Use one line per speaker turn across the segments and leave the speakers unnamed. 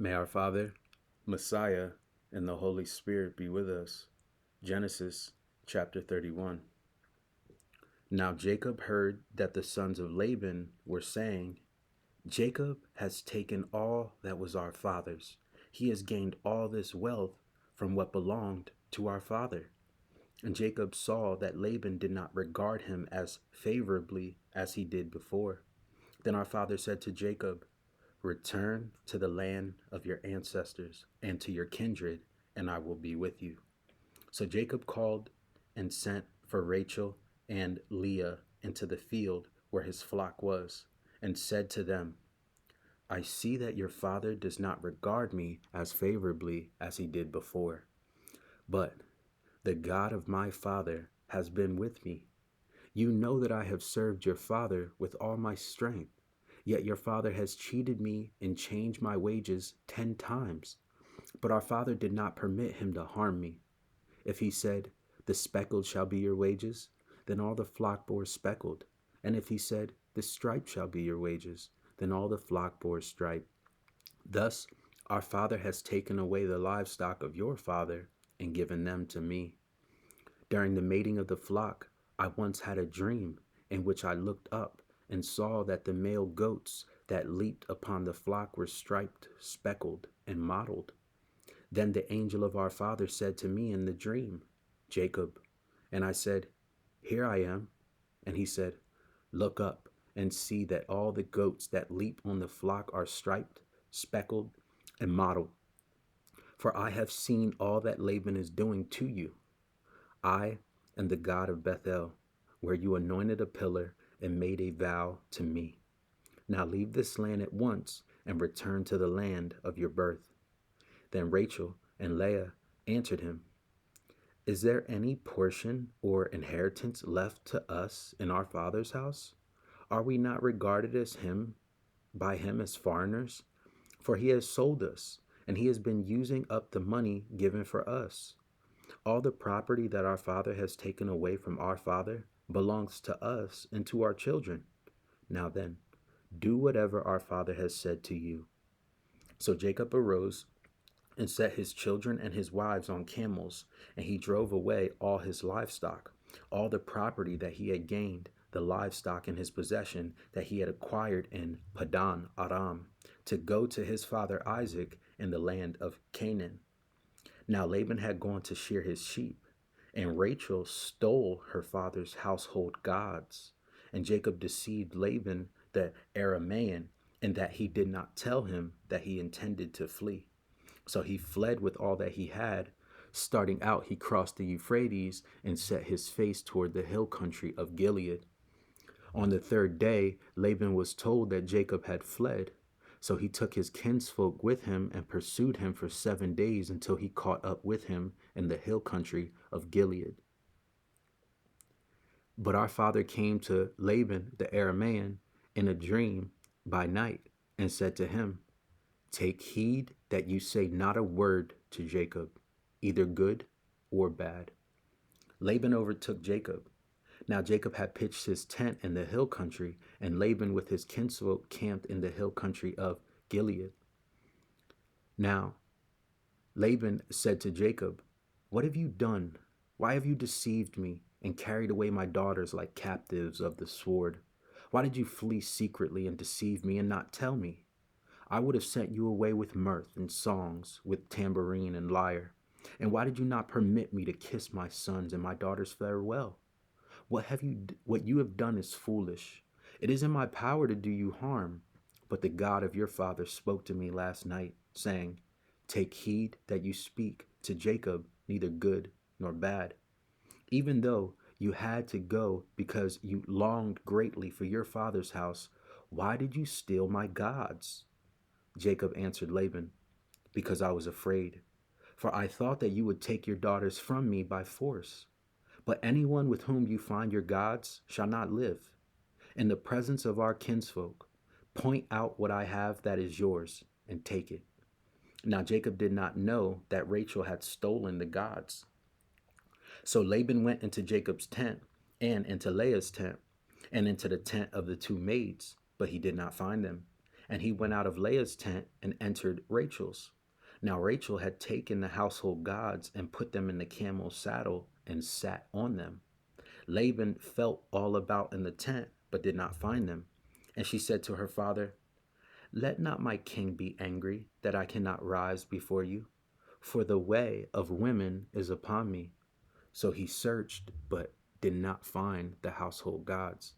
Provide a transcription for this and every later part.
May our Father, Messiah, and the Holy Spirit be with us. Genesis chapter 31. Now Jacob heard that the sons of Laban were saying, Jacob has taken all that was our father's. He has gained all this wealth from what belonged to our father. And Jacob saw that Laban did not regard him as favorably as he did before. Then our father said to Jacob, Return to the land of your ancestors and to your kindred, and I will be with you. So Jacob called and sent for Rachel and Leah into the field where his flock was, and said to them, I see that your father does not regard me as favorably as he did before, but the God of my father has been with me. You know that I have served your father with all my strength. Yet your father has cheated me and changed my wages 10 times. But our father did not permit him to harm me. If he said, The speckled shall be your wages, then all the flock bore speckled. And if he said, The striped shall be your wages, then all the flock bore striped. Thus our father has taken away the livestock of your father and given them to me. During the mating of the flock, I once had a dream in which I looked up and saw that the male goats that leaped upon the flock were striped, speckled, and mottled. Then the angel of our father said to me in the dream, Jacob. And I said, Here I am. And he said, Look up and see that all the goats that leap on the flock are striped, speckled, and mottled. For I have seen all that Laban is doing to you. I am the God of Bethel, where you anointed a pillar and made a vow to me. Now leave this land at once and return to the land of your birth. Then Rachel and Leah answered him, Is there any portion or inheritance left to us in our father's house? Are we not regarded as him by him as foreigners? For he has sold us, and he has been using up the money given for us. All the property that our father has taken away from our father belongs to us and to our children. Now then, do whatever our father has said to you. So Jacob arose and set his children and his wives on camels, and he drove away all his livestock, all the property that he had gained, the livestock in his possession that he had acquired in Padan Aram, to go to his father Isaac in the land of Canaan. Now Laban had gone to shear his sheep, and Rachel stole her father's household gods. And Jacob deceived Laban the Aramean, in that he did not tell him that he intended to flee. So he fled with all that he had. Starting out, he crossed the Euphrates and set his face toward the hill country of Gilead. On the third day, Laban was told that Jacob had fled. So he took his kinsfolk with him and pursued him for 7 days until he caught up with him in the hill country of Gilead. But our father came to Laban the Aramean in a dream by night and said to him, Take heed that you say not a word to Jacob, either good or bad. Laban overtook Jacob. Now Jacob had pitched his tent in the hill country, and Laban with his kinsfolk camped in the hill country of Gilead. Now Laban said to Jacob, What have you done? Why have you deceived me and carried away my daughters like captives of the sword? Why did you flee secretly and deceive me and not tell me? I would have sent you away with mirth and songs, with tambourine and lyre. And why did you not permit me to kiss my sons and my daughters farewell? What you have done is foolish. It is in my power to do you harm. But the God of your father spoke to me last night, saying, Take heed that you speak to Jacob neither good nor bad. Even though you had to go because you longed greatly for your father's house, why did you steal my gods? Jacob answered Laban, Because I was afraid, for I thought that you would take your daughters from me by force. But anyone with whom you find your gods shall not live. In the presence of our kinsfolk, point out what I have that is yours, and take it. Now Jacob did not know that Rachel had stolen the gods. So Laban went into Jacob's tent, and into Leah's tent, and into the tent of the two maids, but he did not find them. And he went out of Leah's tent and entered Rachel's. Now Rachel had taken the household gods and put them in the camel's saddle and sat on them. Laban felt all about in the tent, but did not find them. And she said to her father, "Let not my king be angry that I cannot rise before you, for the way of women is upon me." So he searched, but did not find the household gods.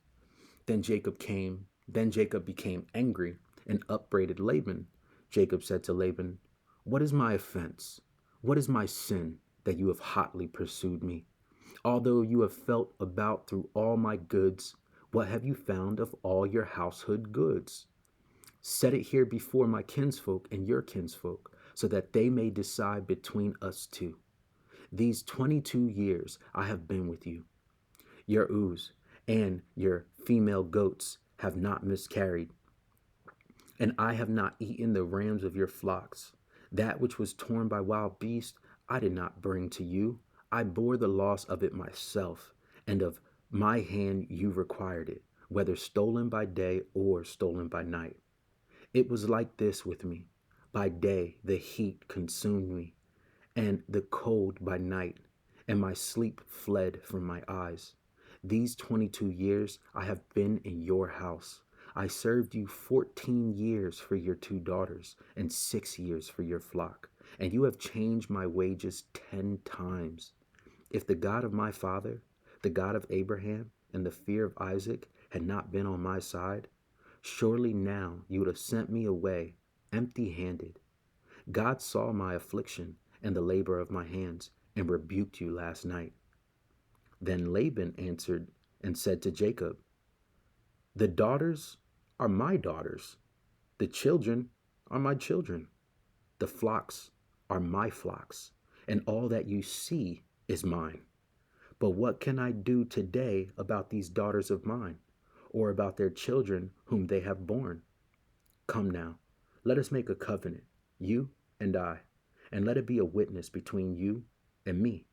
Then Jacob became angry and upbraided Laban. Jacob said to Laban, "What is my offense? What is my sin that you have hotly pursued me? Although you have felt about through all my goods, what have you found of all your household goods? Set it here before my kinsfolk and your kinsfolk, so that they may decide between us two. These 22 years I have been with you. Your ewes and your female goats have not miscarried, and I have not eaten the rams of your flocks. That which was torn by wild beasts I did not bring to you. I bore the loss of it myself, and of my hand you required it, whether stolen by day or stolen by night. It was like this with me. By day the heat consumed me, and the cold by night, and my sleep fled from my eyes. These 22 years I have been in your house. I served you 14 years for your 2 daughters, and 6 years for your flock, and you have changed my wages 10 times. If the God of my father, the God of Abraham, and the fear of Isaac had not been on my side, surely now you would have sent me away empty-handed. God saw my affliction and the labor of my hands, and rebuked you last night." Then Laban answered and said to Jacob, "The daughters are my daughters, the children are my children, the flocks are my flocks, and all that you see is mine. But what can I do today about these daughters of mine, or about their children whom they have borne? Come now, let us make a covenant, you and I, and let it be a witness between you and me."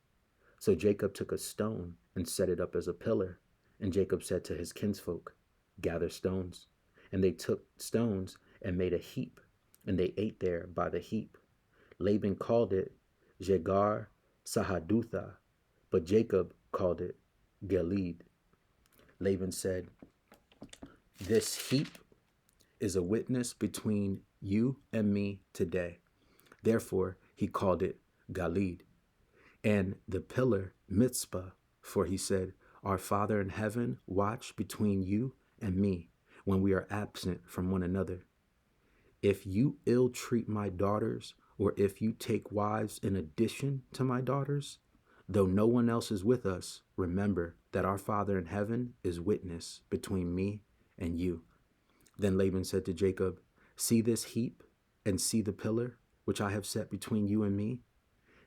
So Jacob took a stone and set it up as a pillar. And Jacob said to his kinsfolk, "Gather stones." And they took stones and made a heap, and they ate there by the heap. Laban called it Jegar Sahadutha, but Jacob called it Gilead. Laban said, "This heap is a witness between you and me today." Therefore he called it Gilead. And the pillar Mizpah, for he said, "Our Father in heaven watch between you and me when we are absent from one another. If you ill treat my daughters, or if you take wives in addition to my daughters, though no one else is with us, remember that our Father in heaven is witness between me and you." Then Laban said to Jacob, "See this heap and see the pillar which I have set between you and me?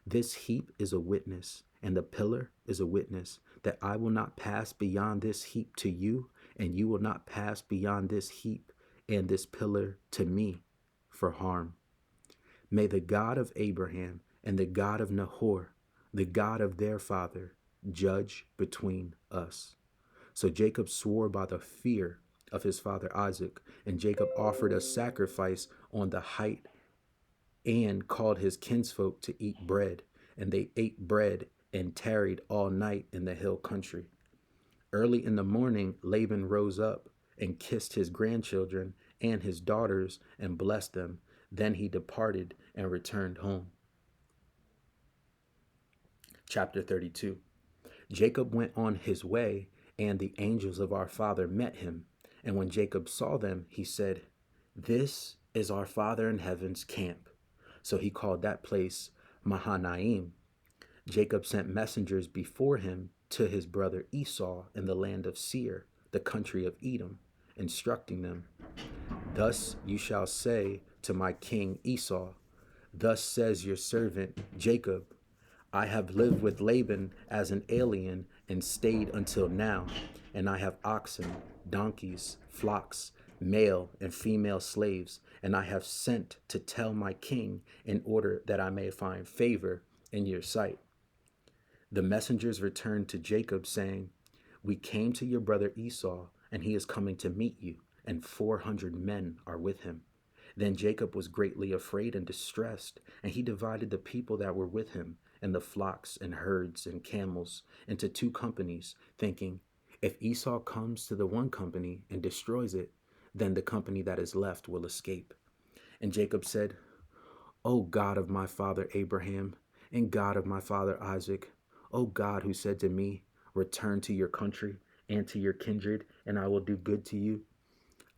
This heap is a witness, and the pillar is a witness, that I will not pass beyond this heap to you, and you will not pass beyond this heap and this pillar to me for harm. May the God of Abraham and the God of Nahor, the God of their father, judge between us." So Jacob swore by the fear of his father Isaac, and Jacob offered a sacrifice on the height and called his kinsfolk to eat bread. And they ate bread and tarried all night in the hill country. Early in the morning, Laban rose up and kissed his grandchildren and his daughters and blessed them. Then he departed and returned home. Chapter 32. Jacob went on his way, and the angels of our father met him. And when Jacob saw them, he said, "This is our Father in heaven's camp." So he called that place Mahanaim. Jacob sent messengers before him to his brother Esau in the land of Seir, the country of Edom, instructing them, "Thus you shall say to my king Esau, thus says your servant Jacob, I have lived with Laban as an alien and stayed until now, and I have oxen, donkeys, flocks, male and female slaves, and I have sent to tell my king in order that I may find favor in your sight." The messengers returned to Jacob, saying, "We came to your brother Esau, and he is coming to meet you, and 400 men are with him." Then Jacob was greatly afraid and distressed, and he divided the people that were with him, and the flocks and herds and camels, into two companies, thinking, if Esau comes to the one company and destroys it, then the company that is left will escape. And Jacob said, O God of my father Abraham, and God of my father Isaac, O God who said to me, return to your country and to your kindred, and I will do good to you.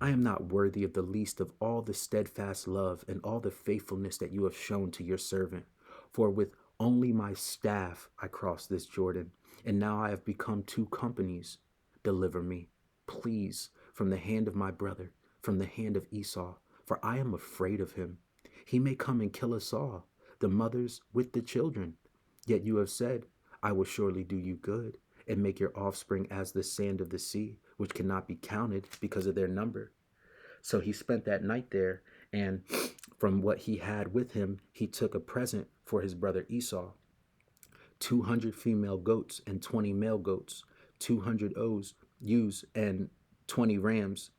I am not worthy of the least of all the steadfast love and all the faithfulness that you have shown to your servant. For with only my staff I crossed this Jordan, and now I have become two companies. Deliver me, please, from the hand of my brother, from the hand of Esau, for I am afraid of him. He may come and kill us all, the mothers with the children. Yet you have said, I will surely do you good, and make your offspring as the sand of the sea, which cannot be counted because of their number. So he spent that night there, and from what he had with him, he took a present for his brother Esau: 200 female goats and 20 male goats, 200 ewes and 20 rams,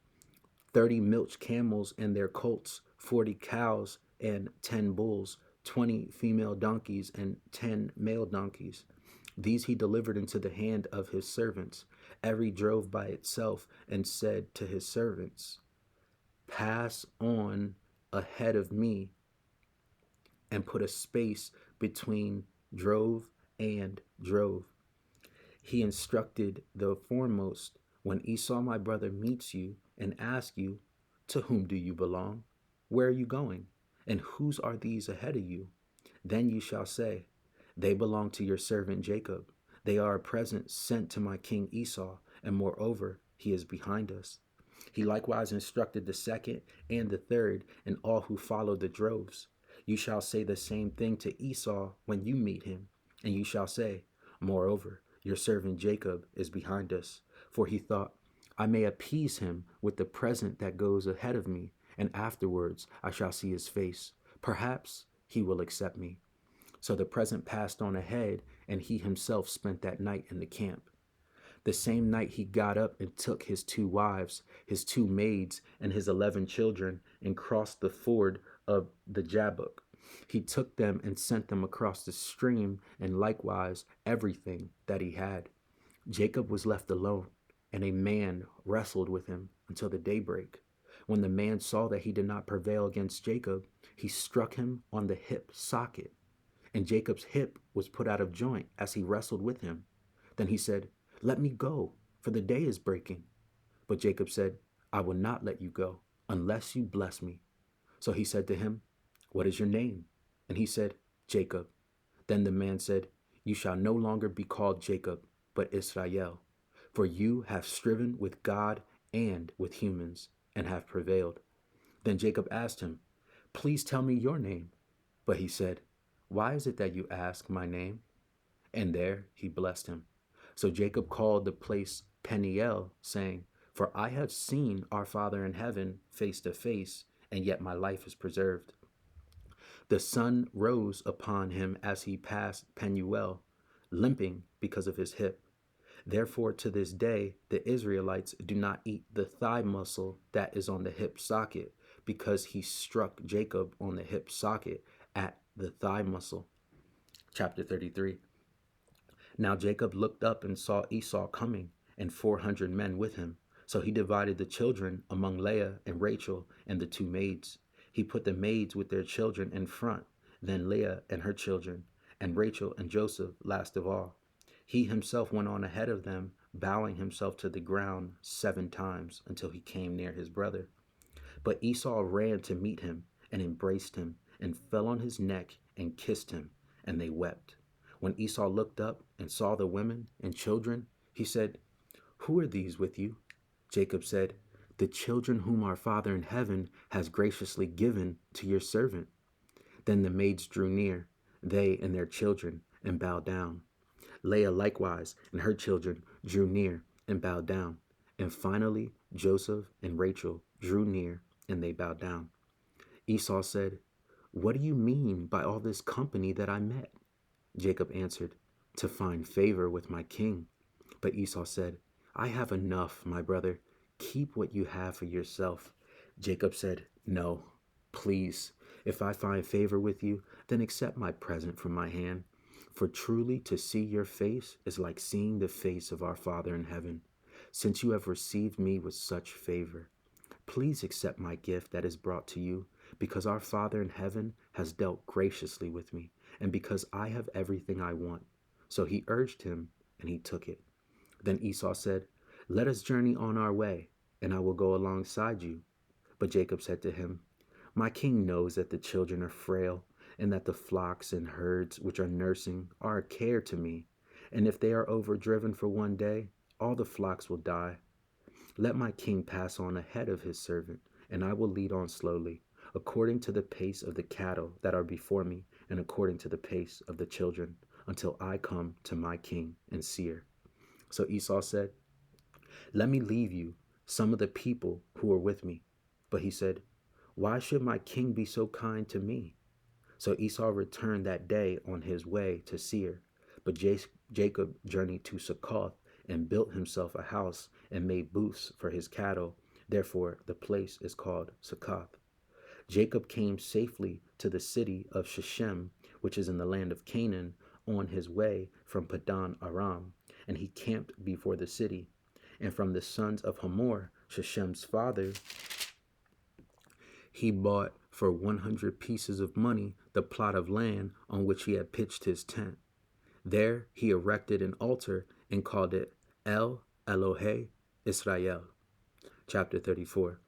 30 milch camels and their colts, 40 cows and 10 bulls, 20 female donkeys and 10 male donkeys. These he delivered into the hand of his servants. Every drove by itself, and said to his servants, pass on ahead of me, and put a space between drove and drove. He instructed the foremost, when Esau my brother meets you and asks you, to whom do you belong? Where are you going? And whose are these ahead of you? Then you shall say, they belong to your servant Jacob. They are a present sent to my king Esau, and moreover, he is behind us. He likewise instructed the second and the third, and all who followed the droves. You shall say the same thing to Esau when you meet him, and you shall say, moreover, your servant Jacob is behind us. For he thought, I may appease him with the present that goes ahead of me, and afterwards I shall see his face. Perhaps he will accept me. So the present passed on ahead, and he himself spent that night in the camp. The same night he got up and took his 2 wives, his 2 maids, and his 11 children, and crossed the ford of the Jabbok. He took them and sent them across the stream, and likewise everything that he had. Jacob was left alone, and a man wrestled with him until the daybreak. When the man saw that he did not prevail against Jacob, he struck him on the hip socket, and Jacob's hip was put out of joint as he wrestled with him. Then he said, let me go, for the day is breaking. But Jacob said, I will not let you go, unless you bless me. So he said to him, what is your name? And he said, Jacob. Then the man said, you shall no longer be called Jacob, but Israel, for you have striven with God and with humans, and have prevailed. Then Jacob asked him, please tell me your name. But he said, why is it that you ask my name? And there he blessed him. So Jacob called the place Peniel, saying, for I have seen our Father in heaven face to face, and yet my life is preserved. The sun rose upon him as he passed Penuel, limping because of his hip. Therefore, to this day, the Israelites do not eat the thigh muscle that is on the hip socket, because he struck Jacob on the hip socket at the thigh muscle. Chapter 33. Now Jacob looked up and saw Esau coming, and 400 men with him. So he divided the children among Leah and Rachel and the 2 maids. He put the maids with their children in front, then Leah and her children, and Rachel and Joseph last of all. He himself went on ahead of them, bowing himself to the ground 7 times until he came near his brother. But Esau ran to meet him and embraced him and fell on his neck and kissed him, and they wept. When Esau looked up and saw the women and children, he said, who are these with you? Jacob said, the children whom our Father in heaven has graciously given to your servant. Then the maids drew near, they and their children, and bowed down. Leah likewise and her children drew near and bowed down. And finally Joseph and Rachel drew near, and they bowed down. Esau said, what do you mean by all this company that I met? Jacob answered, to find favor with my king. But Esau said, I have enough, my brother. Keep what you have for yourself. Jacob said, no, Please, if I find favor with you, then accept my present from my hand. For truly to see your face is like seeing the face of our Father in heaven, since you have received me with such favor. Please accept my gift that is brought to you, because our Father in heaven has dealt graciously with me, and because I have everything I want. So he urged him, and he took it. Then Esau said, Let us journey on our way, and I will go alongside you. But Jacob said to him, My king knows that the children are frail, and that the flocks and herds which are nursing are a care to me. And if they are overdriven for one day, all the flocks will die. Let my king pass on ahead of his servant, and I will lead on slowly, according to the pace of the cattle that are before me, and according to the pace of the children, until I come to my king and Seir. So Esau said, Let me leave you some of the people who are with me. But he said, Why should my king be so kind to me? So Esau returned that day on his way to Seir. But Jacob journeyed to Succoth and built himself a house and made booths for his cattle. Therefore, the place is called Succoth. Jacob came safely to the city of Shechem, which is in the land of Canaan, on his way from Padan Aram, and he camped before the city. And from the sons of Hamor, Shechem's father, he bought for 100 pieces of money the plot of land on which he had pitched his tent. There he erected an altar and called it El Elohe Israel. Chapter 34.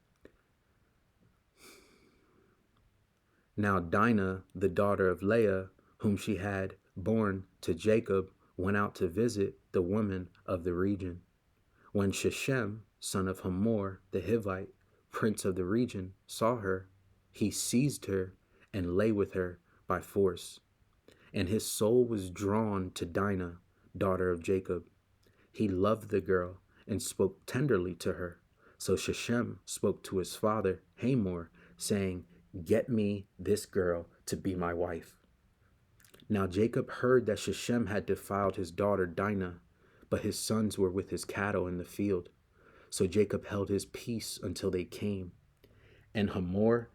Now Dinah, the daughter of Leah, whom she had borne to Jacob, went out to visit the women of the region. When Shechem, son of Hamor the Hivite, prince of the region, saw her, he seized her and lay with her by force. And his soul was drawn to Dinah, daughter of Jacob. He loved the girl and spoke tenderly to her. So Shechem spoke to his father Hamor, saying, Get me this girl to be my wife. Now Jacob heard that Shechem had defiled his daughter Dinah, but his sons were with his cattle in the field. So Jacob held his peace until they came. And Hamor,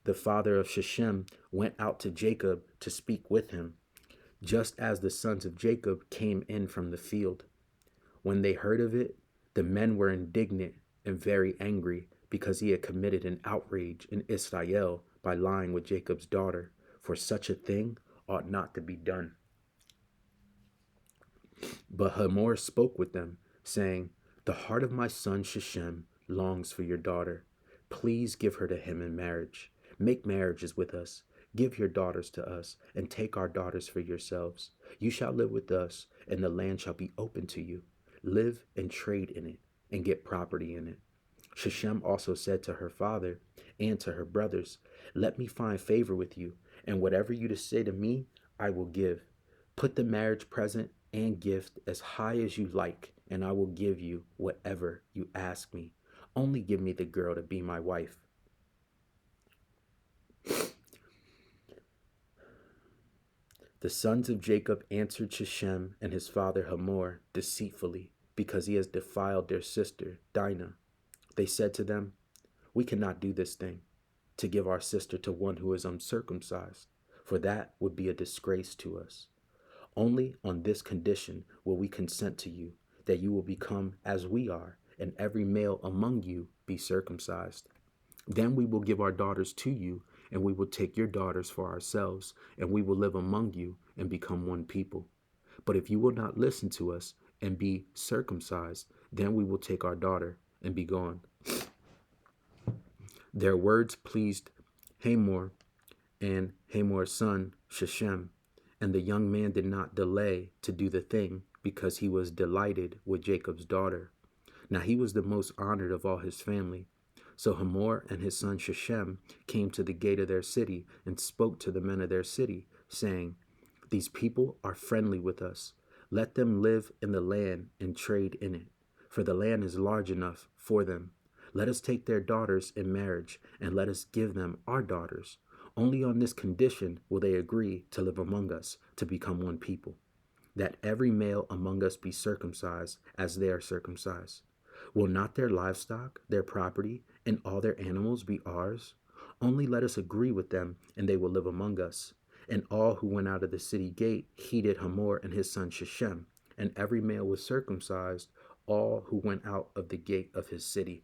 the father of Shechem, went out to Jacob to speak with him, just as the sons of Jacob came in from the field. When they heard of it, the men were indignant and very angry, because he had committed an outrage in Israel by lying with Jacob's daughter, for such a thing ought not to be done. But Hamor spoke with them, saying, The heart of my son Shechem longs for your daughter. Please give her to him in marriage. Make marriages with us. Give your daughters to us, and take our daughters for yourselves. You shall live with us, and the land shall be open to you. Live and trade in it, and get property in it. Shechem also said to her father and to her brothers, Let me find favor with you, and whatever you say to me, I will give. Put the marriage present and gift as high as you like, and I will give you whatever you ask me. Only give me the girl to be my wife. The sons of Jacob answered Shechem and his father Hamor deceitfully, because he has defiled their sister Dinah. They said to them, We cannot do this thing, to give our sister to one who is uncircumcised, for that would be a disgrace to us. Only on this condition will we consent to you, that you will become as we are, and every male among you be circumcised. Then we will give our daughters to you, and we will take your daughters for ourselves, and we will live among you and become one people. But if you will not listen to us and be circumcised, then we will take our daughter and be gone. Their words pleased Hamor and Hamor's son Shechem, and the young man did not delay to do the thing, because he was delighted with Jacob's daughter. Now he was the most honored of all his family. So Hamor and his son Shechem came to the gate of their city and spoke to the men of their city, saying, These people are friendly with us. Let them live in the land and trade in it, for the land is large enough for them. Let us take their daughters in marriage, and let us give them our daughters. Only on this condition will they agree to live among us, to become one people, that every male among us be circumcised as they are circumcised. Will not their livestock, their property, and all their animals be ours? Only let us agree with them, and they will live among us. And all who went out of the city gate heeded Hamor and his son Shechem, and every male was circumcised, all who went out of the gate of his city.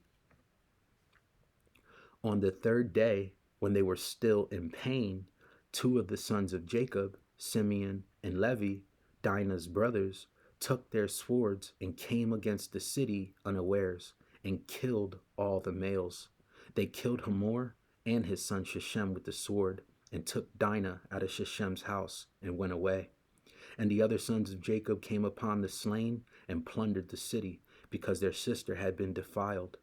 On the third day, when they were still in pain, two of the sons of Jacob, Simeon and Levi, Dinah's brothers, took their swords and came against the city unawares, and killed all the males. They killed Hamor and his son Shechem with the sword, and took Dinah out of Shechem's house, and went away. And the other sons of Jacob came upon the slain, and plundered the city, because their sister had been defiled.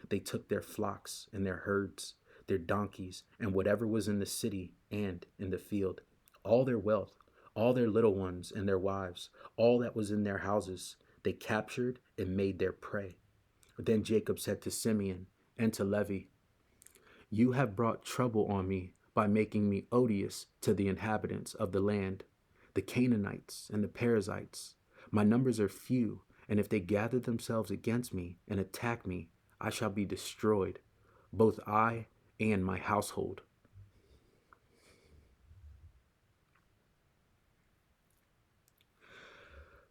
They took their flocks and their herds, their donkeys, and whatever was in the city and in the field, all their wealth, all their little ones and their wives, all that was in their houses, they captured and made their prey. Then Jacob said to Simeon and to Levi, "You have brought trouble on me by making me odious to the inhabitants of the land, the Canaanites and the Perizzites. My numbers are few, and if they gather themselves against me and attack me, I shall be destroyed, both I and my household."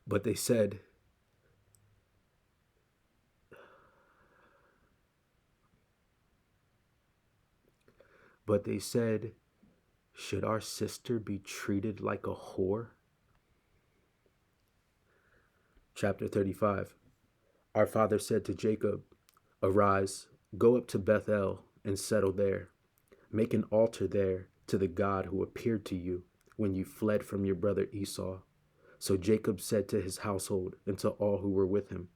But they said, "Should our sister be treated like a whore?" Chapter 35. Our father said to Jacob, "Arise, go up to Bethel and settle there. Make an altar there to the God who appeared to you when you fled from your brother Esau." So Jacob said to his household and to all who were with him,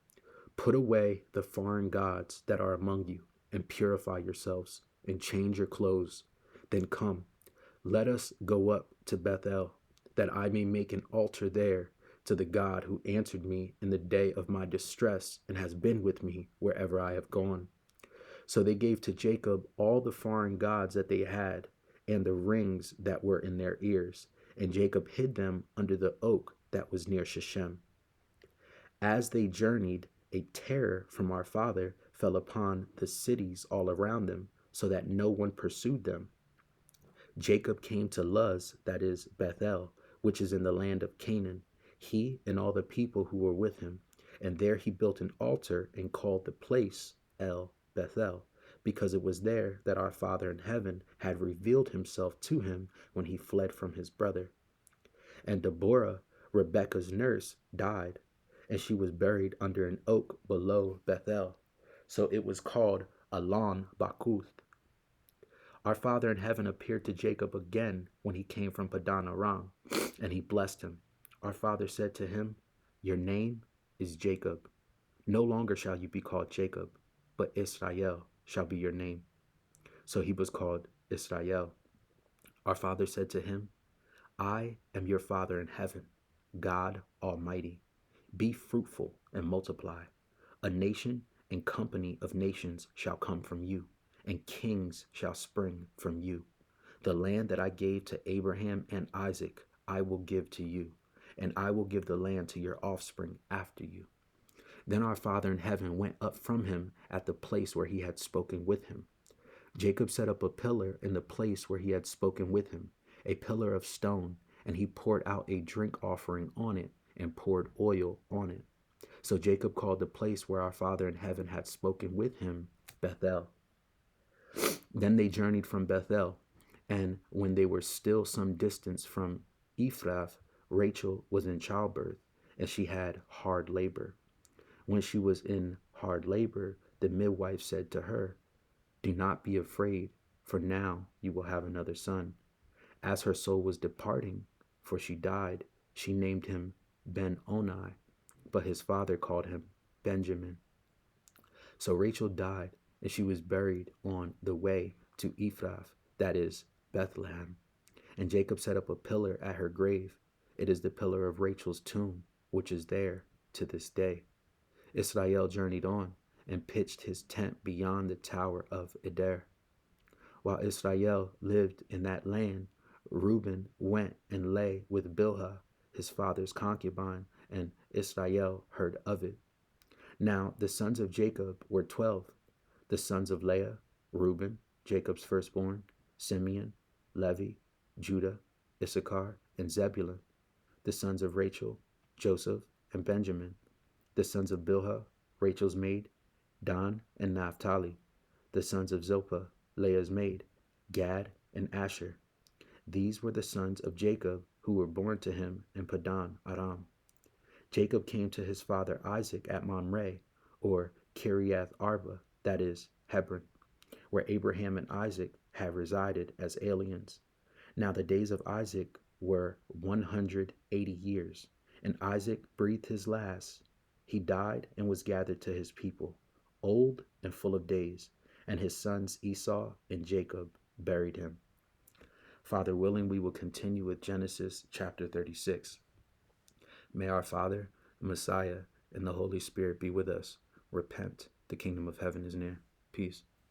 "Put away the foreign gods that are among you, and purify yourselves, and change your clothes. Then come, let us go up to Bethel, that I may make an altar there to the God who answered me in the day of my distress and has been with me wherever I have gone." So they gave to Jacob all the foreign gods that they had, and the rings that were in their ears, and Jacob hid them under the oak that was near Shechem. As they journeyed, a terror from our father fell upon the cities all around them, so that no one pursued them. Jacob came to Luz, that is Bethel, which is in the land of Canaan, he and all the people who were with him, and there he built an altar and called the place El Bethel, because it was there that our Father in heaven had revealed himself to him when he fled from his brother. And Deborah, Rebekah's nurse, died, and she was buried under an oak below Bethel. So it was called Allon Bakuth. Our Father in heaven appeared to Jacob again when he came from Padan Aram, and he blessed him. Our Father said to him, "Your name is Jacob. No longer shall you be called Jacob, but Israel shall be your name." So he was called Israel. Our Father said to him, "I am your Father in heaven, God Almighty. Be fruitful and multiply. A nation and company of nations shall come from you, and kings shall spring from you. The land that I gave to Abraham and Isaac I will give to you, and I will give the land to your offspring after you." Then our Father in heaven went up from him at the place where he had spoken with him. Jacob set up a pillar in the place where he had spoken with him, a pillar of stone, and he poured out a drink offering on it and poured oil on it. So Jacob called the place where our Father in heaven had spoken with him Bethel. Then they journeyed from Bethel, and when they were still some distance from Ephrath, Rachel was in childbirth, and she had hard labor. When she was in hard labor, the midwife said to her, "Do not be afraid, for now you will have another son." As her soul was departing, for she died, she named him Ben-Oni, but his father called him Benjamin. So Rachel died, and she was buried on the way to Ephrath, that is Bethlehem. And Jacob set up a pillar at her grave. It is the pillar of Rachel's tomb, which is there to this day. Israel journeyed on and pitched his tent beyond the tower of Eder. While Israel lived in that land, Reuben went and lay with Bilhah, his father's concubine, and Israel heard of it. Now the sons of Jacob were 12. The sons of Leah, Reuben, Jacob's firstborn, Simeon, Levi, Judah, Issachar, and Zebulun. The sons of Rachel, Joseph, and Benjamin. The sons of Bilhah, Rachel's maid, Dan and Naphtali. The sons of Zilpah, Leah's maid, Gad and Asher. These were the sons of Jacob who were born to him in Padan Aram. Jacob came to his father Isaac at Mamre, or Kiriath Arba, that is, Hebron, where Abraham and Isaac had resided as aliens. Now the days of Isaac were 180 years, and Isaac breathed his last. He died and was gathered to his people, old and full of days, and his sons Esau and Jacob buried him. Father willing, we will continue with Genesis chapter 36. May our Father, Messiah, and the Holy Spirit be with us. Repent. The kingdom of heaven is near. Peace.